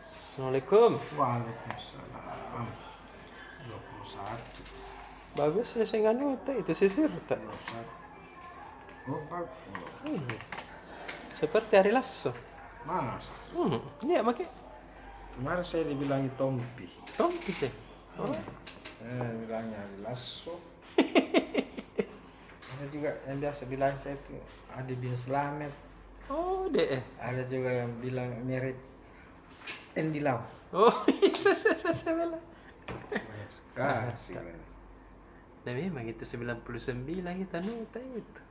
Assalamualaikum. Waalaikumsalam. 21. Bagus ya saya nganu itu sisir tak? 21. Oh, bagus. Seperti hari lasso. Mas, Iya makai kemarin saya dibilangi Tompi. Tompi sih. Oh. Bilangnya Lasso. Ada juga yang biasa bilang saya itu Adi bin Slamet. Oh, deh. Ada juga yang bilang mirip Andy Lau. Oh, saya bilang. Banyak sekali sih. Nah, memang itu 99 kita nuta itu.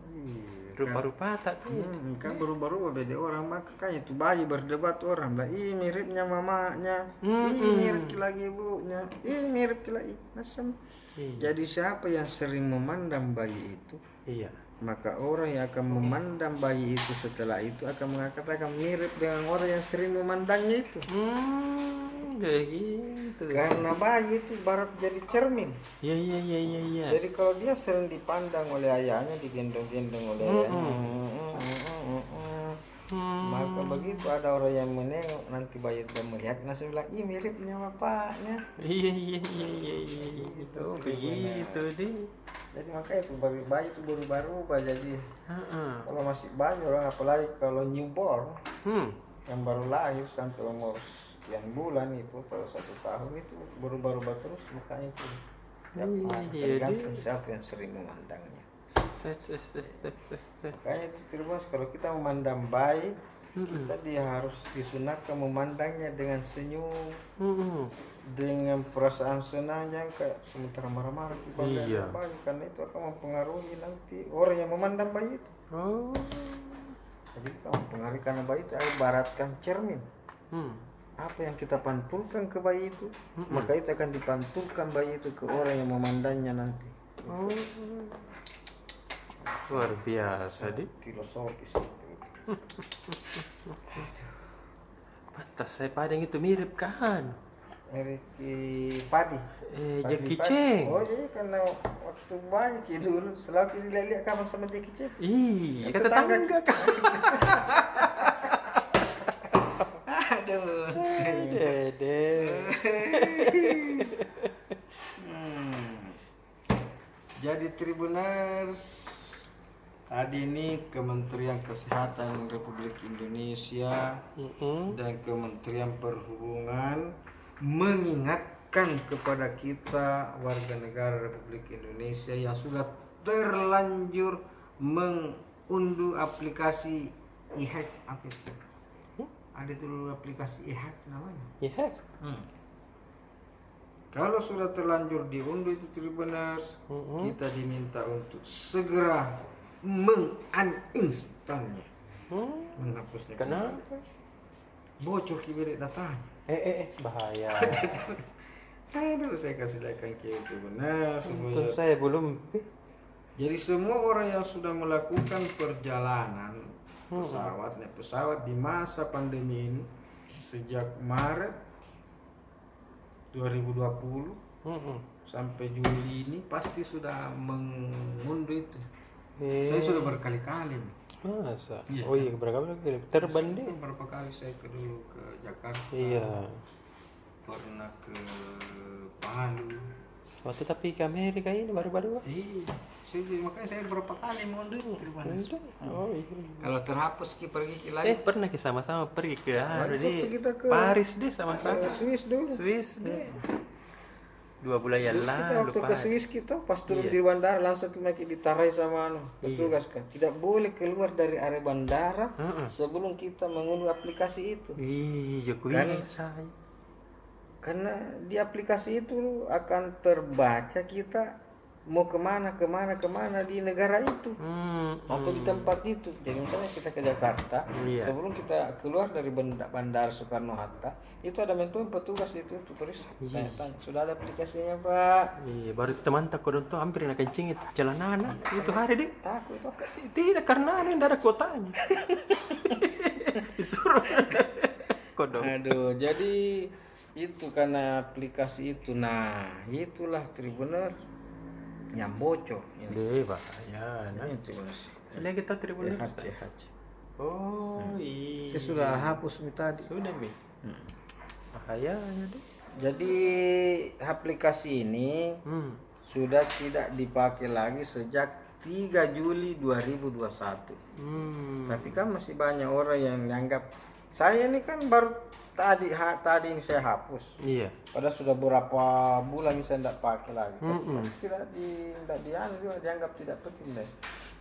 Iya, Rupa-rupa tak tuh. kan baru-baru beda orang makanya itu bayi berdebat orang lah, ih miripnya mamanya, ih mirip lagi ibunya, ih mirip lagi macam. Iya. Jadi siapa yang sering memandang bayi itu, Iya. maka orang yang akan memandang bayi itu setelah itu akan mengatakan mirip dengan orang yang sering memandangnya itu. Kayak gitu. Karena bayi itu barat jadi cermin. Iya. Jadi kalau dia sering dipandang oleh ayahnya, digendong-gendong oleh ayahnya, maka begitu ada orang yang menengok, nanti bayi itu melihat, langsung bilang, ih miripnya bapaknya. Iya. Itu begitu deh. Jadi makanya itu bayi itu baru-baru jadi kalau masih bayi orang, apalagi kalau newborn yang baru lahir sampai umur sekian bulan itu, kalau 1 tahun itu baru-baru terus mukanya itu. Tergantung siapa yang sering memandangnya. Kayaknya itu terus kalau kita memandang baik, kita dia harus disunahkan memandangnya dengan senyum, dengan perasaan senang, yang kayak sementara marah-marah dipandang bayi, karena itu akan mempengaruhi nanti orang yang memandang bayi itu. Jadi kamu mempengaruhi, karena bayi itu baratkan cermin. Apa yang kita pantulkan ke bayi itu, maka itu akan dipantulkan bayi itu ke orang yang memandangnya nanti. Luar biasa deh. Filosofis itu. Pantas saya padang itu mirip kan? Ricky Padi. Jackie Chan. Oh iya, karena waktu bayi dulu selalu dilihat kamu sama Jackie Chan. Iya, kata tangga kan. Aduh. Dede. Jadi Tribuners, tadi ini Kementerian Kesehatan Republik Indonesia dan Kementerian Perhubungan mengingatkan kepada kita warga negara Republik Indonesia yang sudah terlanjur mengunduh aplikasi e-hack. Apa itu? Ada dulu aplikasi e-hack namanya. Iya. Kalau sudah terlanjur diunduh itu Tribuners, kita diminta untuk segera menguninstallnya, menghapusnya. Kenapa? Bocor kiberik datanya. Bahaya. Aduh, saya kasih like ke Tribuners Untuk supaya. saya belum. Jadi semua orang yang sudah melakukan perjalanan naik pesawat di masa pandemi ini sejak Maret 2020 sampai Juli ini pasti sudah mengunduh itu. Saya sudah berkali-kali. Masa? Iya. Oh iya, berapa kali? Terbang deh. Beberapa kali saya dulu ke Jakarta. Iya. Pernah ke Palu. Waktu tapi ke Amerika ini baru-baru. Iya. Makanya saya berapa kali mengunduh itu. Oh iya. Kalau terhapus pergi lagi. Pernah kita sama-sama pergi ke kita ke Paris deh sama-sama. Swiss dulu. Swiss deh. 2 bulan yang Kita lalu. waktu ke Swiss kita pas turun di bandara langsung ditarai sama petugas kan. Tidak boleh keluar dari area bandara sebelum kita mengunduh aplikasi itu. Iya, saya. Karena di aplikasi itu akan terbaca kita mau kemana di negara itu atau di tempat itu. Jadi misalnya kita ke Jakarta, sebelum kita keluar dari bandara Soekarno Hatta itu ada mentuan petugas itu tulis tanya, sudah ada aplikasinya Pak? Iya, baru kita mantap kodon tuh hampir nak kencing itu jalanan itu hari deh. Takut Pak. Tidak, karena ada darah kotanya. Disuruh kodon. Aduh, jadi itu karena aplikasi itu. Nah, itulah Tribuner. yang bocor ini. Deh bahaya. Nah, Ini tulis lihat kita tribun CHCH. Oh iya. Saya sudah hapus nih tadi. Sudah Mi. Bahayanya deh. Jadi aplikasi ini sudah tidak dipakai lagi sejak 3 Juli 2021. Tapi kan masih banyak orang yang menganggap saya ini kan baru tadi ini saya hapus. Iya. Padahal sudah berapa bulan saya tidak pakai lagi. Tidak dianggap tidak penting deh.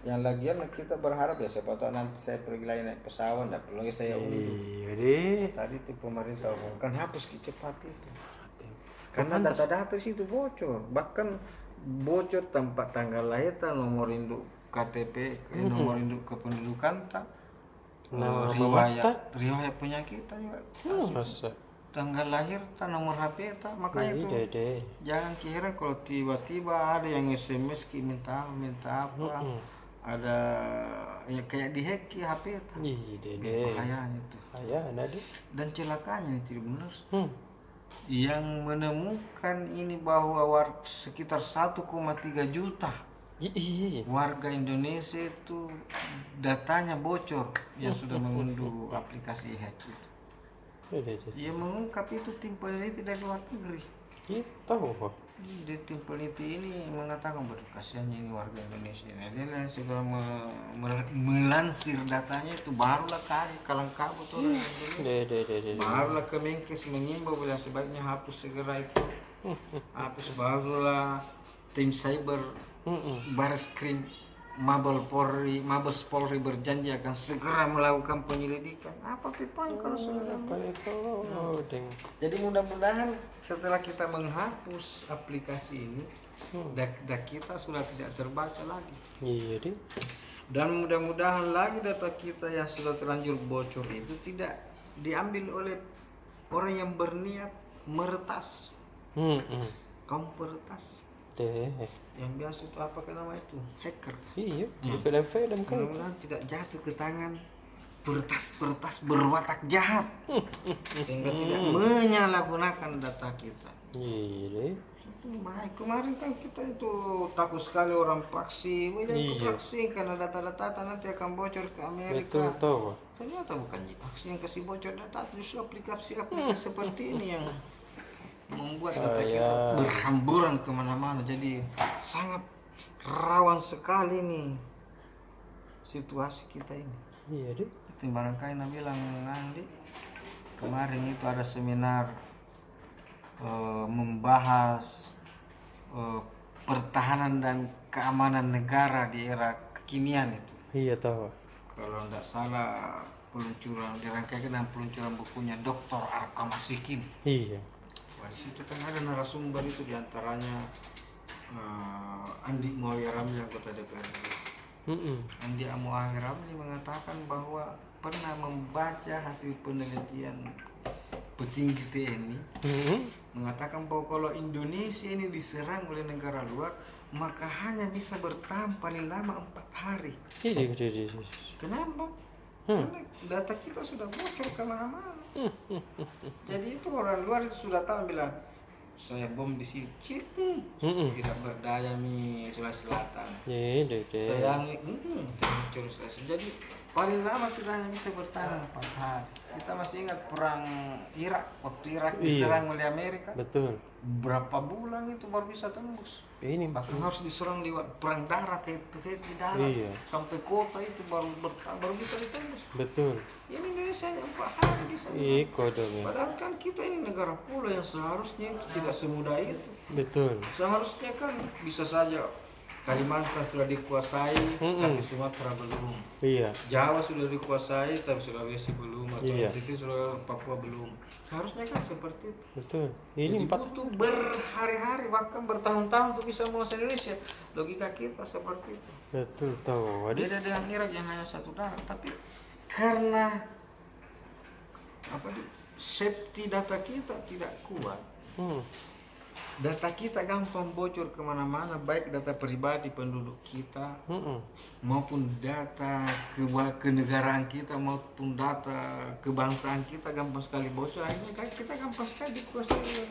Yang lagian kita berharap ya siapa tahu nanti saya pergi lagi naik pesawat tidak perlu lagi saya unduh. Iya deh. Tadi itu pemerintah umumkan hapus cepat itu. Karena data-data situ bocor. Bahkan bocor tempat tanggal lahir, nomor induk KTP, nomor induk kependudukan, riwayat penyakit juga. Masa? Tanggal lahir, nomor HP, makanya itu jangan kira kalau tiba-tiba ada yang SMS minta apa, ada ya kayak dihack HP itu. Bahayanya itu. Bahaya deh. Dan celakanya itu benar. Yang menemukan ini bahwa sekitar 1,3 juta warga Indonesia itu datanya bocor yang sudah mengunduh aplikasi hack itu. Yang mengungkap itu tim peneliti dari luar negeri. Kita Di tim peneliti ini mengatakan betul kasihannya ini warga Indonesia ini. Dia segera melansir datanya itu barulah kalang kabut orang Indonesia. Barulah Kemenkes mengimbau bila sebaiknya hapus segera itu. Hapus barulah tim cyber Barreskrim Mabes Polri berjanji akan segera melakukan penyelidikan. Apa pipoin kalau sudah Jadi mudah-mudahan setelah kita menghapus aplikasi ini, data kita sudah tidak terbaca lagi. Iya deh. Dan mudah-mudahan lagi data kita yang sudah terlanjur bocor itu tidak diambil oleh orang yang berniat meretas. Kaum peretas. Yang biasa itu apa nama itu? Hacker. Iya, film-film kan. Mudah-mudahan tidak jatuh ke tangan peretas-peretas berwatak jahat sehingga tidak menyalahgunakan data kita. Iya deh. Itu baik. Kemarin kan kita itu takut sekali orang vaksin. Vaksin karena data-data nanti akan bocor ke Amerika. Betul. Ternyata bukan vaksin yang kasih bocor data, justru aplikasi seperti ini yang membuat data kita berhamburan kemana-mana. Jadi sangat rawan sekali nih situasi kita ini. Iya deh. Barangkali bilang nanti kemarin itu ada seminar membahas pertahanan dan keamanan negara di era kekinian itu. Iya tahu. Kalau tidak salah dirangkaikan dengan peluncuran bukunya Dr. Arkam Asikim. Iya. Di situ kan ada narasumber itu diantaranya Andi Muawiyah Ramli, anggota DPR. Andi Muawiyah Ramli mengatakan bahwa pernah membaca hasil penelitian petinggi TNI mengatakan bahwa kalau Indonesia ini diserang oleh negara luar maka hanya bisa bertahan paling lama 4 hari. Kenapa? Karena data kita sudah bocor kemana-mana. Jadi itu orang luar itu sudah tahu bilang saya bom di sini, tidak berdaya Sulawesi Selatan. Saya jadi paling lama kita hanya bisa bertahan 4 hari. Kita masih ingat perang Irak, waktu Irak diserang oleh Amerika. Betul. Berapa bulan itu baru bisa tembus. Ini bahkan harus diserang lewat perang darat itu di darat. Sampai kota itu baru bisa ditembus. Betul. Ini Indonesia hanya 4 hari bisa. Padahal kan kita ini negara pulau yang seharusnya itu tidak semudah itu. Betul. Seharusnya kan bisa saja Kalimantan sudah dikuasai, tapi Sumatera belum. Iya. Jawa sudah dikuasai, tapi Sulawesi belum. Atau NTT sudah Papua belum. Seharusnya kan seperti itu. Betul. Ini butuh berhari-hari, bahkan bertahun-tahun untuk bisa menguasai Indonesia. Logika kita seperti itu. Betul tahu. Beda dengan Irak yang hanya satu darat, tapi karena safety data kita tidak kuat. Data kita gampang bocor kemana-mana, baik data pribadi penduduk kita maupun data kenegaraan kita maupun data kebangsaan kita gampang sekali bocor. Akhirnya kita gampang sekali dikuasai.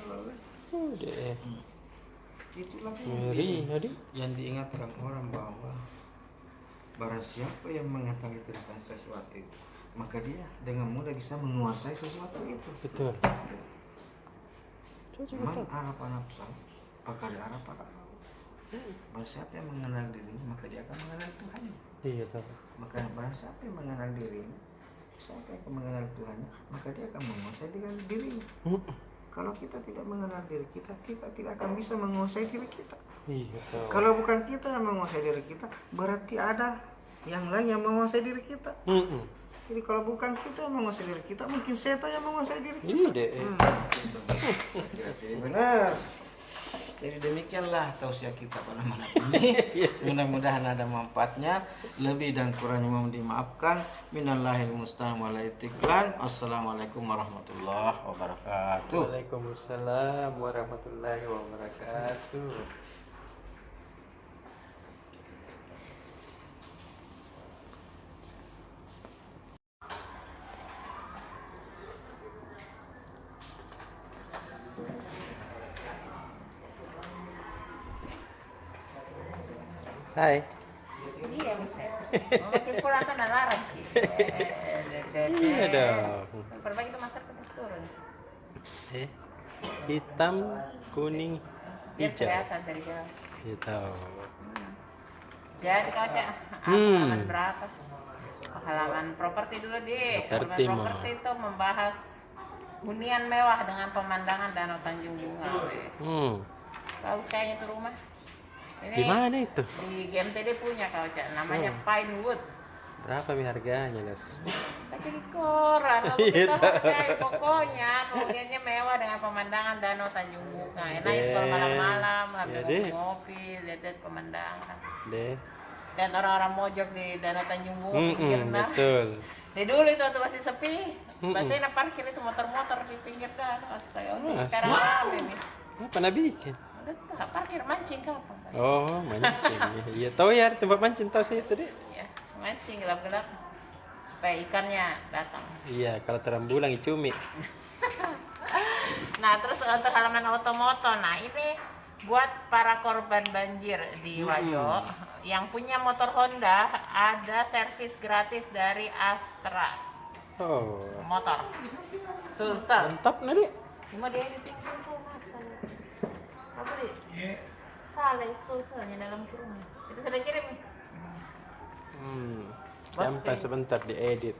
Itulah Ngeri, Nadi. yang diingatkan orang bahwa barang siapa yang mengetahui tentang sesuatu itu, maka dia dengan mudah bisa menguasai sesuatu itu. Betul. Man arapa nafsa, pakar arapa. Barang siapa yang mengenal dirinya, maka dia akan mengenal Tuhan. Iya tahu. Maka barang siapa yang mengenal dirinya, siapa yang akan mengenal Tuhan, maka dia akan menguasai dengan dirinya. Kalau kita tidak mengenal diri kita, kita tidak akan bisa menguasai diri kita. Iya tahu. Kalau bukan kita yang menguasai diri kita, berarti ada yang lain yang menguasai diri kita. Jadi kalau bukan kita yang menguasai diri kita, mungkin setan yang menguasai diri kita. Ini deh. Benar. Jadi demikianlah tausiah kita pada malam ini. Mudah-mudahan ada manfaatnya. Lebih dan kurangnya mohon dimaafkan. Minallahil musta'an wal istiqlan. Assalamualaikum warahmatullahi wabarakatuh. Waalaikumsalam warahmatullahi wabarakatuh. Hai. Iya bisa. Makin pulang kan larang sih. Iya dong. Perbaiki itu masker kan turun. Hitam, kuning, Biar hijau. kelihatan dari jauh. Iya tahu. Jadi kau cek halaman berapa? Halaman properti dulu deh. Properti, Halaman properti itu membahas hunian mewah dengan pemandangan Danau Tanjung Bunga. Bagus kayaknya tuh rumah. Ini Di mana itu? di GMTD punya kau cek, namanya Pinewood. Berapa nih harganya, Nes? Baca di koran, lalu Iya, kita pakai pokoknya huniannya mewah dengan pemandangan Danau Tanjung Bunga. Enak itu kalau malam-malam, Iya, sambil deh. ngopi, lihat-lihat pemandangan. Deh. Dan orang-orang mojok di Danau Tanjung Bunga pinggirnya. Betul. Di dulu itu waktu masih sepi, berarti enak parkir itu motor-motor di pinggir danau. Astaga, sekarang rame nih. Apa nabi bikin? Udah tak parkir mancing kapan? Oh, mancing. Iya, tahu ya tempat mancing tahu sih itu deh. Ya, mancing gelap-gelap supaya ikannya datang. Iya, kalau terang bulan cumi. Nah, terus untuk halaman otomoto, nah ini buat para korban banjir di Wajo yang punya motor Honda, ada servis gratis dari Astra Oh, motor Sulsel. mantap nadi. Mau dia editing Sulsel mas? Apa sih? Salah Sulselnya dalam kurungan. Itu sudah kirim nih. Sampai sebentar diedit.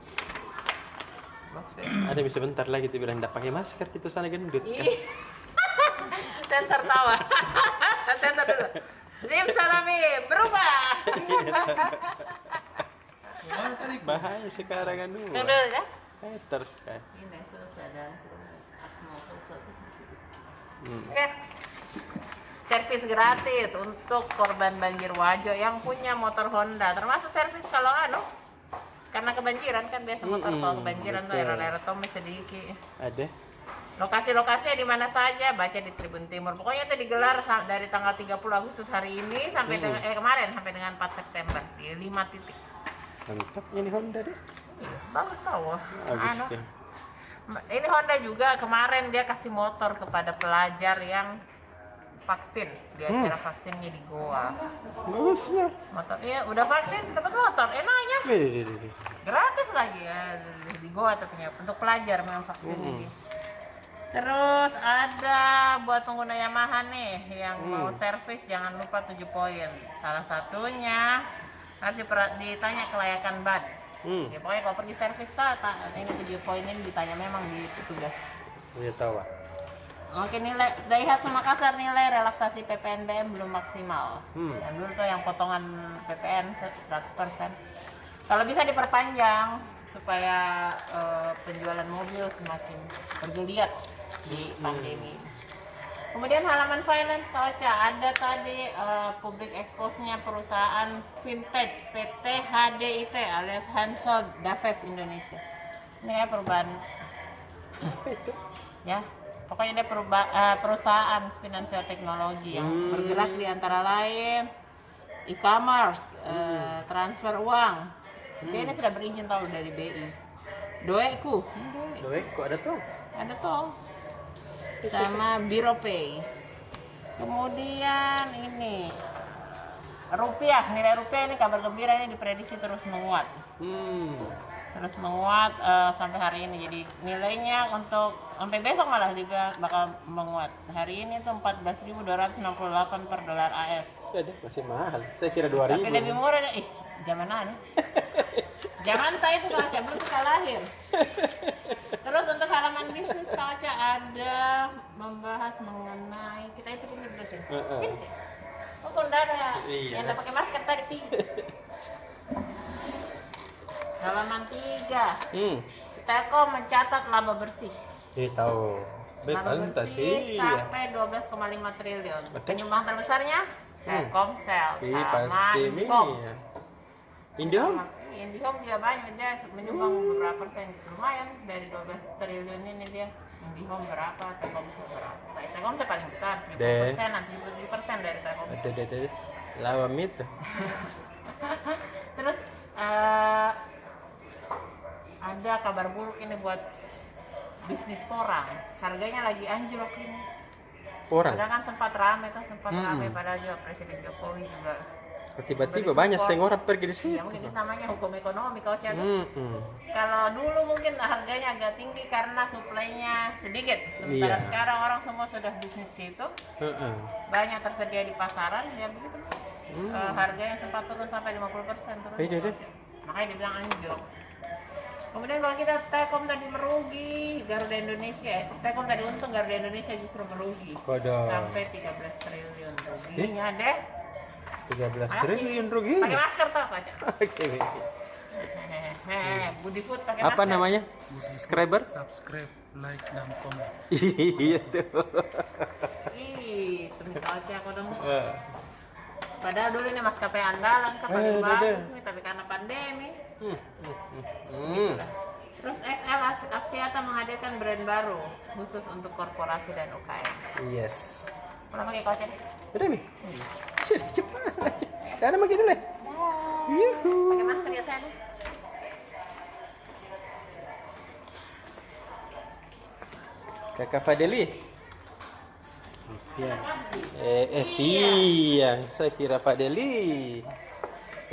Ada bisa sebentar lagi tuh bilang tidak pakai masker itu sana gendut kan. Ih. Sensor tawa. Sensor dulu. Zim salami berubah. Bahaya sekarang kan dulu. Tunggu dulu ya. Terus kan. Ini Sulsel dalam kurungan. Asma Sulsel. Oke. Servis gratis untuk korban banjir Wajo yang punya motor Honda, termasuk servis kalau karena kebanjiran kan biasa motor kalau kebanjiran tuh error Tommy sedikit. Ada. Lokasi-lokasinya di mana saja, baca di Tribun Timur. Pokoknya itu digelar dari tanggal 30 Agustus hari ini sampai dengan kemarin sampai dengan 4 September di 5 titik. Mantap ini Honda deh. Iya, bagus tau. Bagus kan. Ini Honda juga kemarin dia kasih motor kepada pelajar yang vaksin di acara vaksinnya di Goa. Bagus lah. Motor, iya udah vaksin dapat motor, enaknya gratis lagi ya di Goa tapi untuk pelajar memang vaksin ini. Terus ada buat pengguna Yamaha nih yang mau servis jangan lupa 7 poin. Salah satunya harus ditanya kelayakan ban. Ya, pokoknya kalau pergi servis ini 7 poin ini ditanya memang di petugas. Iya tahu Pak. Oke, nilai Daihatsu Makassar nilai relaksasi PPNBM belum maksimal. Yang dulu tuh yang potongan PPN 100%. Kalau bisa diperpanjang supaya penjualan mobil semakin bergeliat di pandemi. Kemudian halaman finance Kawaca ada tadi public expose-nya perusahaan vintage PT HDIT alias Hansel Daves Indonesia. Ini ya perubahan. Apa itu? Ya. Pokoknya dia perusahaan finansial teknologi yang bergerak di antara lain e-commerce, transfer uang. Dia ini sudah berizin tahu dari BI. Doeku. Doeku ada tuh. Ada tuh. Sama Biro Pay. Kemudian ini rupiah, nilai rupiah ini kabar gembira, ini diprediksi terus menguat. Terus menguat sampai hari ini. Jadi nilainya untuk sampai besok malah juga bakal menguat. Hari ini tuh 14.268 per dolar AS. Masih mahal. Saya kira 2.000. Tapi lebih murah deh. Zaman mana? Jangan tak itu Kaca, belum kita lahir. Terus untuk halaman bisnis Kaca ada membahas mengenai kita itu punya terus ya. Sini. Oh, udah ada. Yang udah pakai masker tadi tinggi. Halaman 3. Telkom mencatat laba bersih. Tahu. Laba bersih sampai 12,5 triliun. Penyumbang terbesarnya Telkomsel sama Indihome. Indihome juga banyak, dia menyumbang beberapa persen, lumayan dari 12 triliun ini dia. Indihome berapa, Telkomsel berapa? Telkomsel paling besar, 50% nanti 70% dari Telkomsel. Lawan itu. Terus ada kabar buruk ini buat bisnis porang, harganya lagi anjlok ini. Porang? Padahal kan sempat rame padahal juga Presiden Jokowi juga tiba-tiba banyak orang pergi di sini. Ya mungkin itu namanya hukum ekonomi kau cek. Kalau dulu mungkin harganya agak tinggi karena suplainya sedikit. Sementara sekarang orang semua sudah bisnis situ. Banyak tersedia di pasaran, ya begitu. Harganya sempat turun sampai 50% turun. Makanya dibilang anjlok. Kemudian kalau kita Telkom tadi merugi, Garuda Indonesia, Telkom tadi untung, Garuda Indonesia justru merugi. Sampai 13 triliun ruginya deh. 13 triliun rugi. Pakai masker tau Kaca? Oke. Budi Food pakai Apa masker. namanya? Subscribe, like, dan komen. Iya tuh. Demi Kaca aku dong. Padahal dulu ini maskapai andalan kan paling bagus nih, tapi karena pandemi. Gitu lah. Terus XL Axiata menghadirkan brand baru khusus untuk korporasi dan UKM. Yes. Pernah pakai Kaca deh? Udah nih. Cepat aja. Karena makin dulu. Yuhu. Pakai masker ya saya nih. Kakak Fadeli. Piang. Saya kira Fadeli.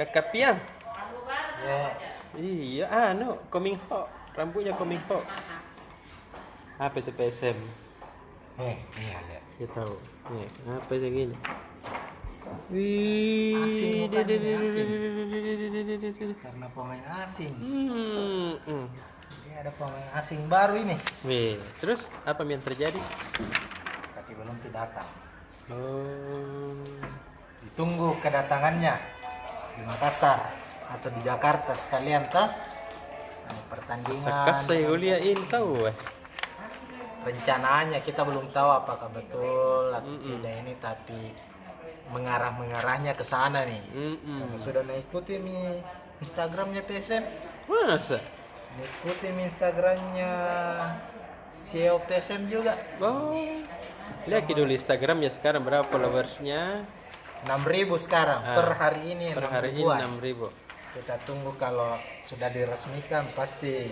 Kakak Piang. Iya, coming hot. Rambutnya coming hot. Apa itu PSM? Ini ada. Ya tahu. Nih, apa yang gini? Wih, Asing bukan ini, asing. Karena pemain asing. Ini ada pemain asing baru ini. Wih, terus apa yang terjadi? Tapi belum datang. Oh, Ditunggu kedatangannya di Makassar atau di Jakarta sekalian toh. Pertandingan. Sakasai uliain tahu. Rencananya kita belum tahu apakah betul atau tidak ini, tapi mengarahnya ke sana nih. Karena sudah mengikuti Instagramnya PSM. Masa? Mengikuti Instagramnya CEO PSM juga. Oh, lihat dulu Instagramnya sekarang berapa followersnya? 6.000 sekarang per hari ini. Per hari ini 6.000. Kita tunggu kalau sudah diresmikan pasti.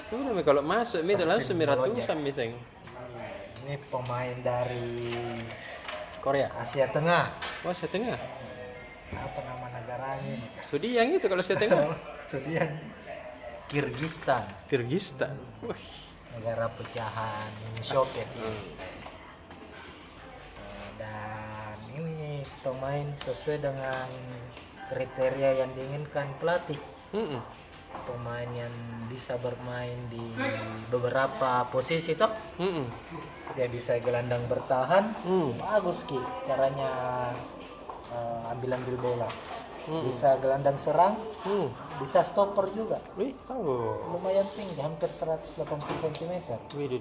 Sudah kalau masuk itu langsung melonjak. ratusan miseng. Ini pemain dari Korea. Asia Tengah. Oh, Asia Tengah. Apa nama negaranya ini? Sudiang itu kalau Asia Tengah. Sudian. Kirgistan. Kyrgyzstan. Wih. Negara pecahan Uni Soviet ini. Dan ini pemain sesuai dengan kriteria yang diinginkan pelatih. Pemain yang bisa bermain di beberapa posisi toh. Dia bisa gelandang bertahan. Bagus Ki caranya ambil bola. Bisa gelandang serang. Bisa stopper juga. Wih, tahu. Lumayan tinggi, hampir 180 cm. Wih,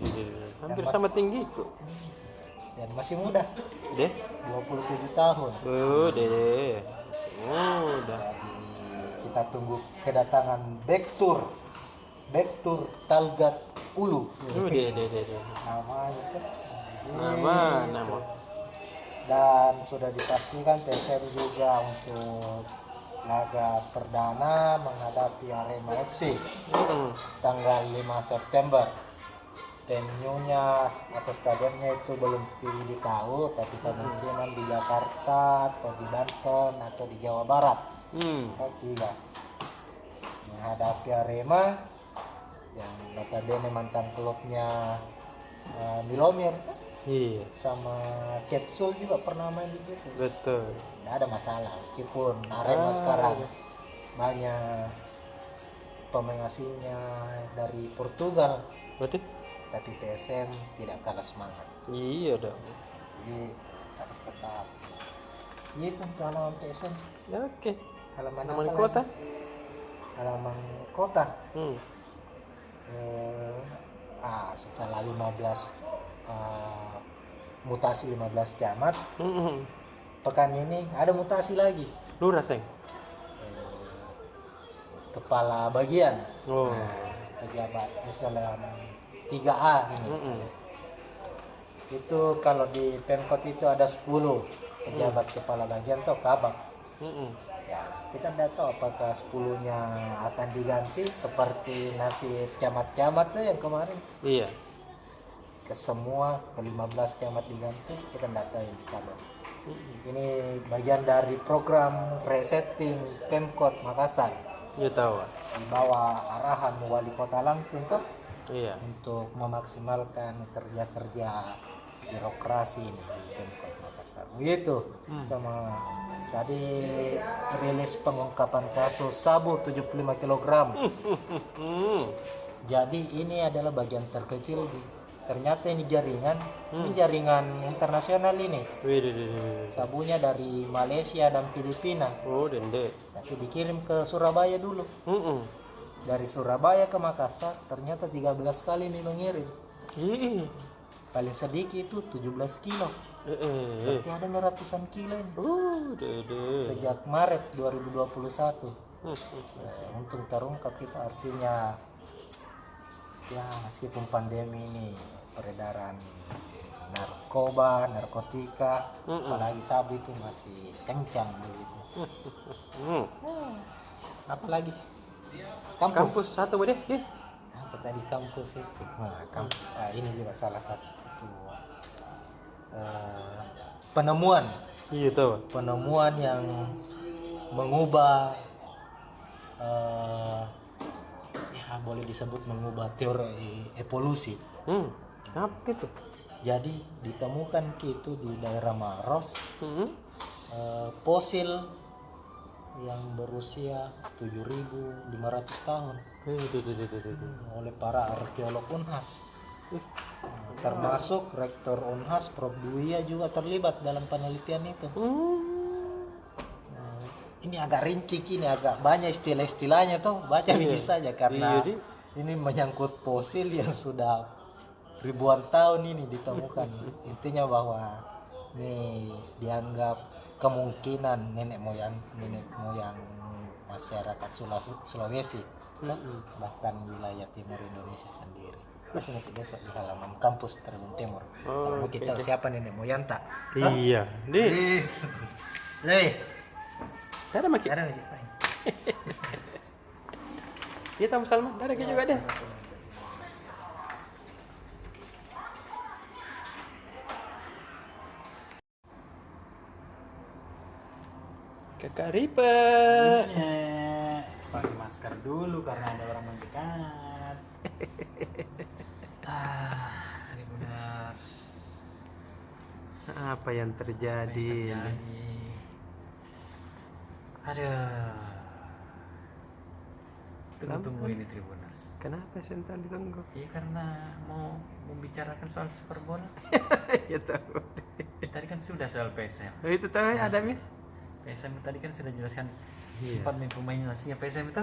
hampir sama tinggiku. Dan masih muda. Deh. 27 tahun. Oh, deh. Udah. Jadi kita tunggu kedatangan Bektur Talgat Ulu. Deh. Namanya tuh. Nama. Dan sudah dipastikan PSM juga untuk laga perdana menghadapi Arema FC tanggal 5 September. venue-nya atau stadionnya itu belum ditahu, tapi kemungkinan di Jakarta atau di Banten atau di Jawa Barat. Tiga menghadapi Arema yang notabene mantan klubnya Milomir Iya. sama Capsule juga pernah main di situ. Betul. Nggak ada masalah meskipun Arema sekarang banyak pemain asingnya dari Portugal, Berarti? tapi PSM tidak kalah semangat. Iya dong. Jadi harus tetap itu untuk halaman PSM. Ya, oke. Halaman Halaman apa kota? lagi? Halaman kota. Setelah 15 mutasi 15 camat, pekan ini ada mutasi lagi. Lurah, Seng. Kepala bagian. Oh. Pejabat eselon 3A ini. Itu kalau di Pemkot itu ada 10 pejabat kepala bagian atau kabak. Ya, kita tidak tahu apakah 10-nya akan diganti seperti nasib camat-camat tuh yang kemarin. Iya. Ke semua ke 15 camat diganti, kita tidak tahu yang kabar. Ini bagian dari program resetting Pemkot Makassar. Iya tahu. Di bawah arahan wali kota langsung tuh. Iya. Untuk memaksimalkan kerja-kerja birokrasi ini di Pemkot Makassar. Begitu. Sama tadi rilis pengungkapan kasus sabu 75 kg. Jadi ini adalah bagian terkecil. Ternyata ini jaringan internasional ini. Wih. Sabunya dari Malaysia dan Filipina. Oh, dende. Tapi dikirim ke Surabaya dulu. Dari Surabaya ke Makassar ternyata 13 kali ini mengirim. Ih. Paling sedikit itu 17 kilo. Berarti ada ratusan kilo ini. Dede. Sejak Maret 2021. Untung terungkap kita, artinya ya meskipun pandemi ini peredaran narkoba, narkotika, apalagi sabu itu masih kencang begitu. Apalagi Kampus satu boleh? apa tadi kampus itu? Nah, kampus ini juga salah satu penemuan Iya tahu. penemuan yang mengubah ya boleh disebut mengubah teori evolusi. Apa itu? Jadi ditemukan itu di daerah Maros fosil yang berusia 7.500 tahun oleh para arkeolog Unhas. Termasuk Rektor Unhas Prof. Duya juga terlibat dalam penelitian itu. Ini agak rinci, ini agak banyak istilah-istilahnya tuh, baca bisa saja karena ini menyangkut fosil yang sudah ribuan tahun ini ditemukan. Intinya bahwa ini dianggap kemungkinan nenek moyang masyarakat Sulawesi, bahkan wilayah timur Indonesia sendiri. Nanti besok di halaman kampus Tribun Timur. Kalau kita tahu siapa nenek moyang tak? Iya. Nih. Ada makin. Ada masih lain. Kita Salman, ada juga deh. Kakak Ripa. Pakai masker dulu karena ada orang mendekat. Ini benar. Apa yang terjadi? Ada. Tunggu ini Tribuners. Kenapa sentral ditunggu? Iya karena mau membicarakan soal Super Bowl. Ya tahu. Tadi kan sudah soal PSM. Oh, itu tahu ya Adamnya? PSM tadi kan sudah jelaskan Iya. 4 pemain aslinya PSM itu.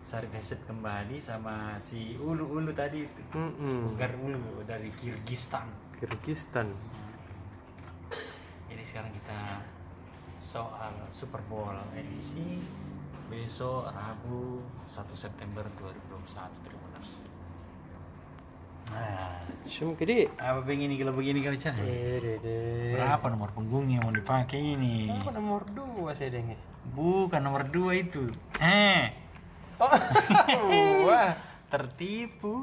Sarip Hesep kembali sama si Ulu tadi itu. Bugar Ulu dari Kirgistan. Ini sekarang kita soal Super Bowl edisi besok Rabu 1 September 2021 Tribuners. Nah, Sum gede. apa begini kalau begini kau cah? Berapa nomor punggungnya mau dipakai ini? Apa nomor 2 saya dengar? Bukan nomor 2 itu. Oh. Wah. tertipu.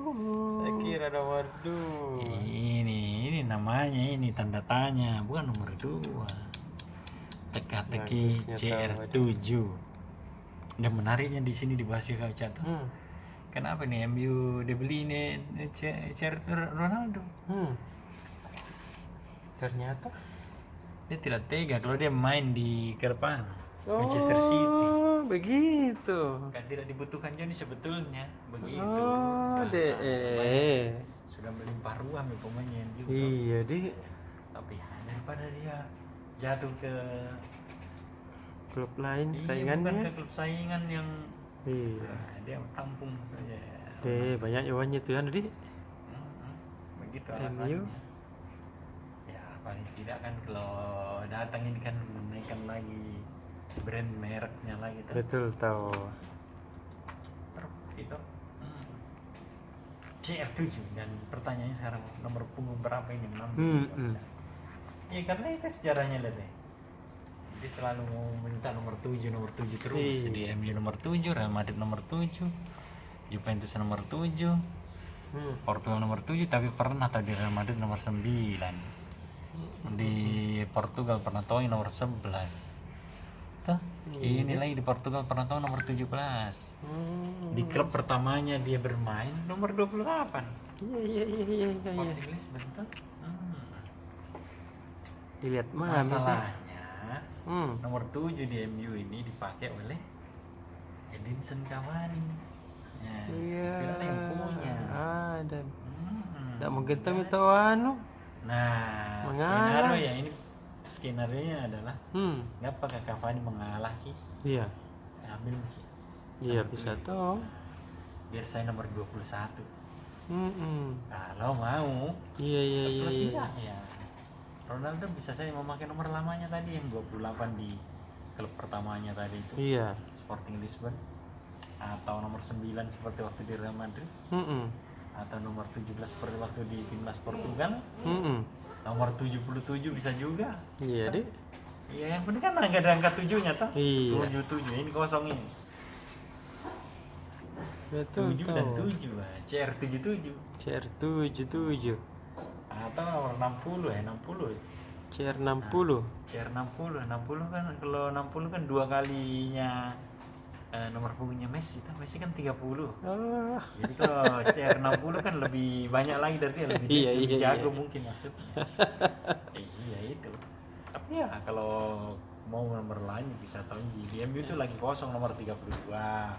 Saya kira nomor 2. Ini namanya, ini tanda tanya, bukan nomor 2. Teka-teki Bagusnya CR7. Dan menariknya di sini dibahas juga catat. Kenapa nih MU dibeli ini CR Ronaldo? Ternyata Dia tidak tega kalau dia main di klub Manchester City. Begitu. Kan tidak dibutuhkan Johnny sebetulnya, begitu. Oh, Bahasa sudah melimpah ruah nih pemainnya juga. Iya, Di. Tapi daripada dia jatuh ke Klub lain bukan saingannya. ke klub saingan yang Iya. dia tampung saja. Banyak jawabannya tuh kan, Di. Begitu MU. alasannya. Ya paling tidak kan kalau datang ini kan menaikkan lagi brand mereknya lagi tuh. Betul tahu. Itu CR7. Dan pertanyaannya sekarang nomor punggung berapa ini? 6. Ya karena itu sejarahnya lihat deh. Dia selalu mau minta nomor 7 terus. Di MU nomor 7, Real Madrid nomor 7, Juventus nomor 7, Portugal nomor 7, tapi pernah tadi Real Madrid nomor 9. Di Portugal pernah tahu nomor 11. Tuh, ini lagi di Portugal pernah tahu nomor 17. Di klub pertamanya dia bermain nomor 28. Iya. Sporting Lisbon tuh. Dilihat mana Masalahnya nomor 7 di MU ini dipakai oleh Edinson Cavani. Ya, siapa yang punya? Ada. Tidak mungkin tahu itu anu. Nah, Mengalah. skenario-nya adalah apakah Cavani mengalah Ki? Iya. Ambil Ki. Iya bisa tahu. Biar saya nomor 21. Kalau mau. Iya. Kalau tidak ya Ronaldo bisa saya memakai nomor lamanya tadi yang 28 di klub pertamanya tadi itu. Iya. Sporting Lisbon. Atau nomor 9 seperti waktu di Real Madrid. Atau nomor 17 seperti waktu di timnas Portugal. Nomor 77 bisa juga. Iya, Di. Iya, yang penting kan nggak ada angka 7-nya toh. Iya. 77 ini kosong ini. Betul 7 dan tahu. 7, CR77. CR77. Atau nomor 60 ya, 60. CR60. CR60 kan kalau 60 kan 2 kalinya nomor punggungnya Messi kan. Messi kan 30. Oh. Jadi kalau CR60 kan lebih banyak lagi dari dia, lebih Iya, jago mungkin maksudnya. Iya itu. Tapi ya kalau mau nomor lain bisa tahu di MU itu lagi kosong nomor 32,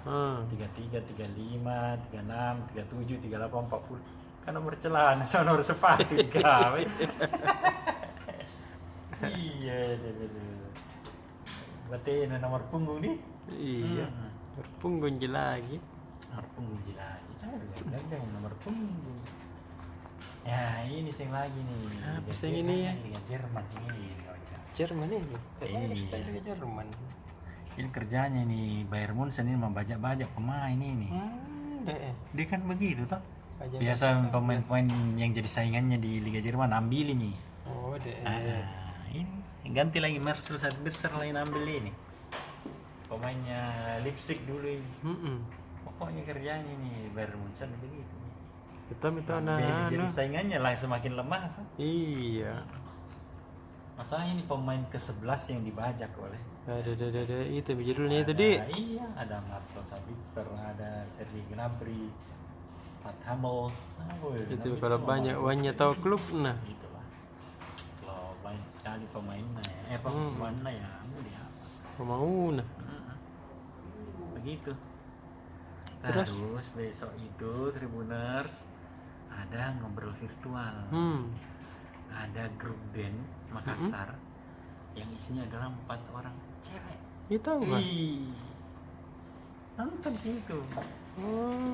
33, 35, 36, 37, 38, 40. Kan nomor celana sama nomor sepatu digawe. Iya. Berarti ini nomor punggung nih. Iya. Berpunggung je lagi. Nomor punggung lagi. Ada nomor punggung. Ya ini sing lagi nih. Apa sing ini ya? Liga Jerman sing ini. Jerman ini. Iya. Liga Jerman. Ini kerjanya nih Bayern Munchen ini membajak-bajak pemain ini. Dia kan begitu toh. Biasa pemain-pemain yang jadi saingannya di Liga Jerman ambil ini. Oh, Ini ganti lagi Marcel Sabitzer lain ambil ini. Pemainnya Leipzig dulu ini. Pokoknya kerjanya ini Bayern Munchen begitu. Kita minta Jadi saingannya lah semakin lemah toh. Iya. Masalahnya ini pemain ke-11 yang dibajak oleh. Ada itu judulnya itu, Di. Iya, ada Marcel Sabitzer, ada Sergei Gnabry, Pat Hummels. Itu kalau banyak uangnya tahu klub nah. Itulah. Kalau banyak sekali pemainnya ya. Pemainnya ya, dia apa? Pemauna. Begitu. Terus? Terus besok itu Tribuners ada ngobrol virtual. Ada grup band Makassar yang isinya adalah 4 orang cewek. Itu apa? Nonton gitu.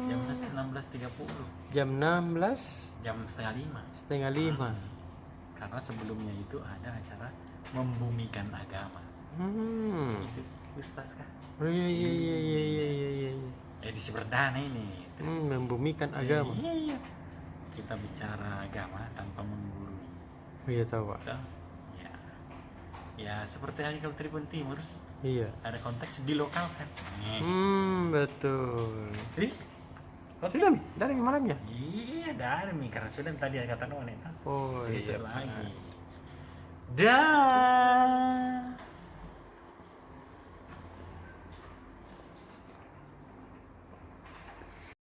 Jam 16.30. Jam 16 Jam setengah 5. setengah 5. Karena sebelumnya itu ada acara membumikan agama. Itu Ustaz kan? Oh iya. Edisi perdana ini. Membumikan agama. Iya. Kita bicara agama tanpa menggurui. Iya tahu, Pak. Ya. Ya seperti halnya kalau Tribun Timur. Iya. Ada konteks dilokalkan. Betul. Jadi Sudah Mi? Dari malamnya? Iya, dari Mi karena sudah tadi kata Nona. Oh Besok iya. lagi. Dan